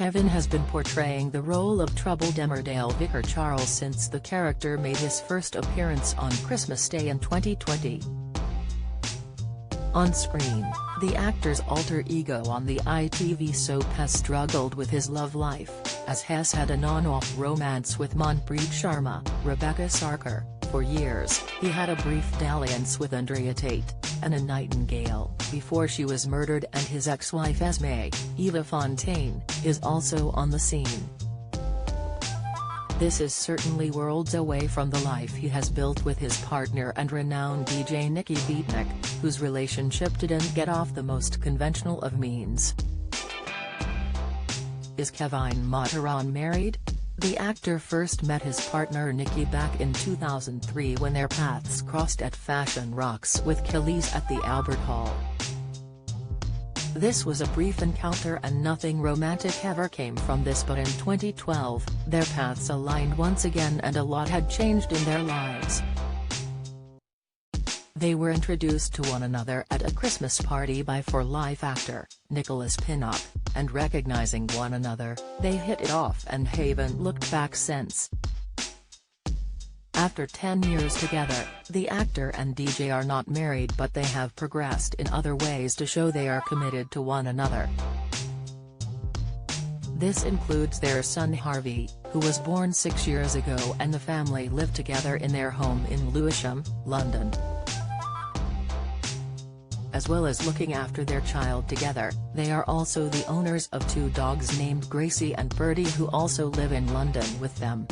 Kevin has been portraying the role of troubled Emmerdale vicar Charles since the character made his first appearance on Christmas Day in 2020. On screen, the actor's alter ego on the ITV soap has struggled with his love life, as Hess had an on-off romance with Manpreet Sharma, Rebecca Sarkar. For years, he had a brief dalliance with Andrea Tate, Anna Nightingale, before she was murdered, and his ex-wife Esme, Eva Fontaine, is also on the scene. This is certainly worlds away from the life he has built with his partner and renowned DJ Nikki Beatnik, whose relationship didn't get off the most conventional of means. Is Kevin Mathurin married? The actor first met his partner Nikki back in 2003 when their paths crossed at Fashion Rocks with Khalees at the Albert Hall. This was a brief encounter and nothing romantic ever came from this, but in 2012, their paths aligned once again and a lot had changed in their lives. They were introduced to one another at a Christmas party by For Life actor, Nicholas Pinnock, and recognizing one another, they hit it off and haven't looked back since. After 10 years together, the actor and DJ are not married, but they have progressed in other ways to show they are committed to one another. This includes their son Harvey, who was born 6 years ago, and the family lived together in their home in Lewisham, London. As well as looking after their child together, they are also the owners of 2 dogs named Gracie and Birdie, who also live in London with them.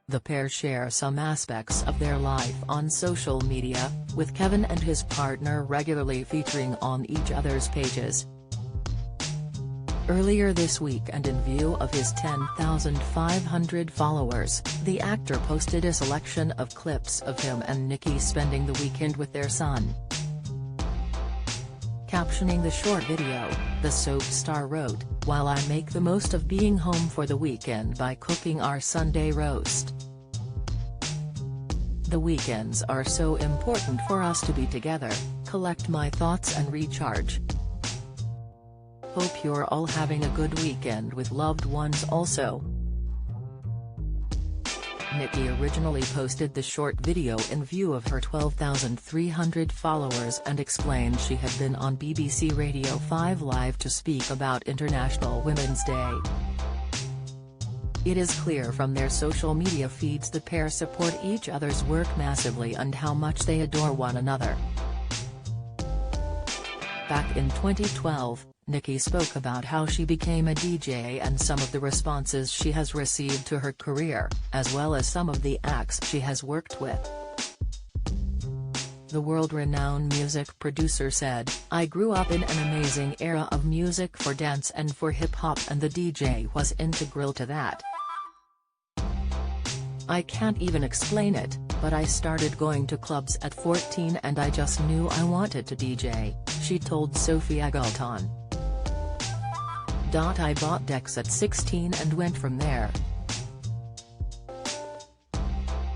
The pair share some aspects of their life on social media, with Kevin and his partner regularly featuring on each other's pages. Earlier this week, and in view of his 10,500 followers, the actor posted a selection of clips of him and Nikki spending the weekend with their son. Captioning the short video, the soap star wrote, "While I make the most of being home for the weekend by cooking our Sunday roast. The weekends are so important for us to be together, collect my thoughts and recharge. Hope you're all having a good weekend with loved ones also." Nikki originally posted the short video in view of her 12,300 followers and explained she had been on BBC Radio 5 Live to speak about International Women's Day. It is clear from their social media feeds the pair support each other's work massively and how much they adore one another. Back in 2012, Nikki spoke about how she became a DJ and some of the responses she has received to her career, as well as some of the acts she has worked with. The world-renowned music producer said, "I grew up in an amazing era of music for dance and for hip-hop, and the DJ was integral to that. I can't even explain it, but I started going to clubs at 14 and I just knew I wanted to DJ," she told Sophia Galton. "I bought decks at 16 and went from there.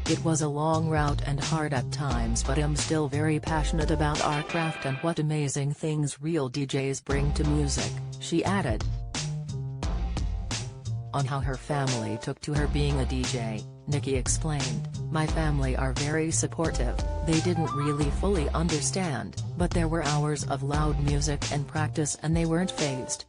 It was a long route and hard at times, but I'm still very passionate about our craft and what amazing things real DJs bring to music," she added. On how her family took to her being a DJ, Nikki explained, "My family are very supportive. They didn't really fully understand, but there were hours of loud music and practice and they weren't fazed.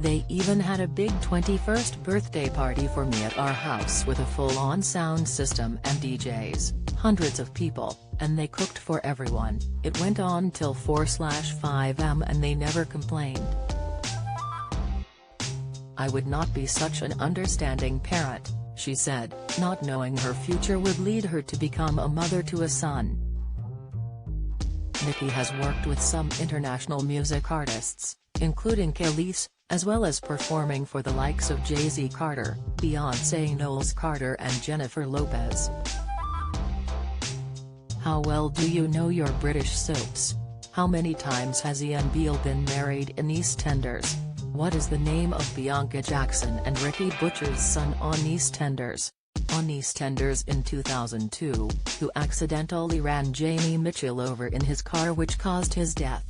They even had a big 21st birthday party for me at our house with a full-on sound system and DJs, hundreds of people, and they cooked for everyone. It went on till 4/5 am and they never complained. I would not be such an understanding parent," she said, not knowing her future would lead her to become a mother to a son. Nikki has worked with some international music artists, including Khalees, as well as performing for the likes of Jay-Z Carter, Beyoncé Knowles Carter and Jennifer Lopez. How well do you know your British soaps? How many times has Ian Beale been married in EastEnders? What is the name of Bianca Jackson and Ricky Butcher's son on EastEnders? On EastEnders in 2002, who accidentally ran Jamie Mitchell over in his car, which caused his death.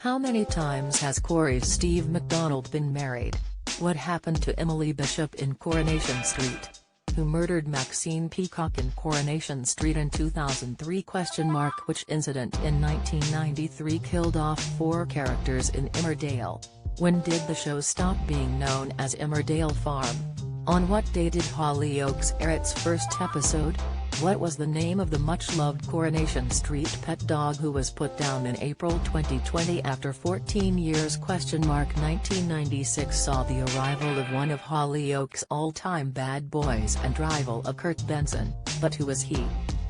How many times has Corey's Steve McDonald been married? What happened to Emily Bishop in Coronation Street? Who murdered Maxine Peacock in Coronation Street in 2003? Which incident in 1993 killed off 4 characters in Emmerdale? When did the show stop being known as Emmerdale Farm? On what day did Hollyoaks air its first episode? What was the name of the much-loved Coronation Street pet dog who was put down in April 2020 after 14 years? 1996 saw the arrival of one of Hollyoaks' all-time bad boys and rival of Kurt Benson, but who is he?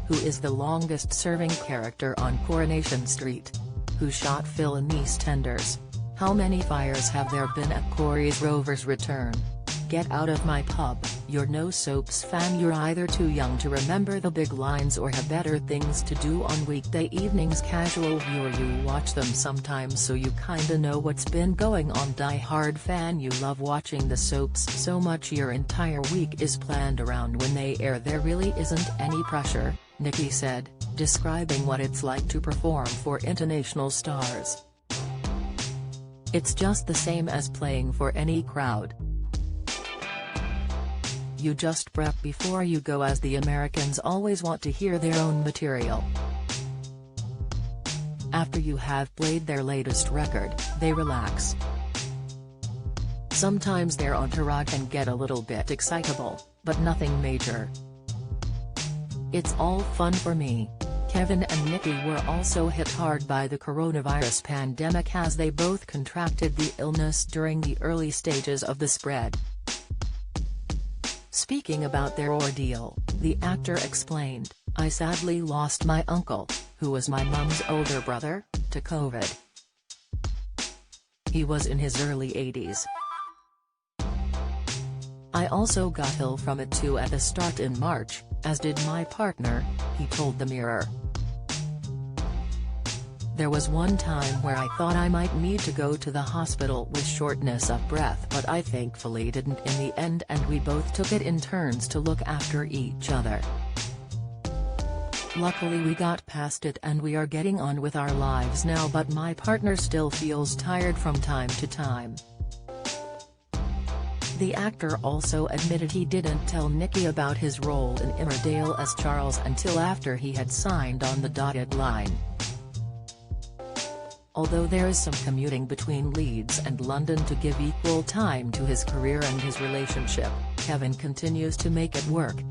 Who is the longest-serving character on Coronation Street? Who shot Phil in EastEnders? How many fires have there been at Corey's Rover's return? Get out of my pub, you're no Soaps fan. You're either too young to remember the big lines or have better things to do on weekday evenings. Casual viewer, you watch them sometimes so you kinda know what's been going on. Die-hard fan, you love watching the soaps so much your entire week is planned around when they air. There really isn't any pressure, Nikki said, describing what it's like to perform for international stars. It's just the same as playing for any crowd. You just prep before you go, as the Americans always want to hear their own material. After you have played their latest record, they relax. Sometimes their entourage can get a little bit excitable, but nothing major. It's all fun for me. Kevin and Nikki were also hit hard by the coronavirus pandemic as they both contracted the illness during the early stages of the spread. Speaking about their ordeal, the actor explained, "I sadly lost my uncle, who was my mum's older brother, to COVID. He was in his early 80s. I also got ill from it too at the start in March, as did my partner," he told the Mirror. "There was one time where I thought I might need to go to the hospital with shortness of breath, but I thankfully didn't in the end, and we both took it in turns to look after each other. Luckily we got past it and we are getting on with our lives now, but my partner still feels tired from time to time." The actor also admitted he didn't tell Nikki about his role in Emmerdale as Charles until after he had signed on the dotted line. Although there is some commuting between Leeds and London to give equal time to his career and his relationship, Kevin continues to make it work.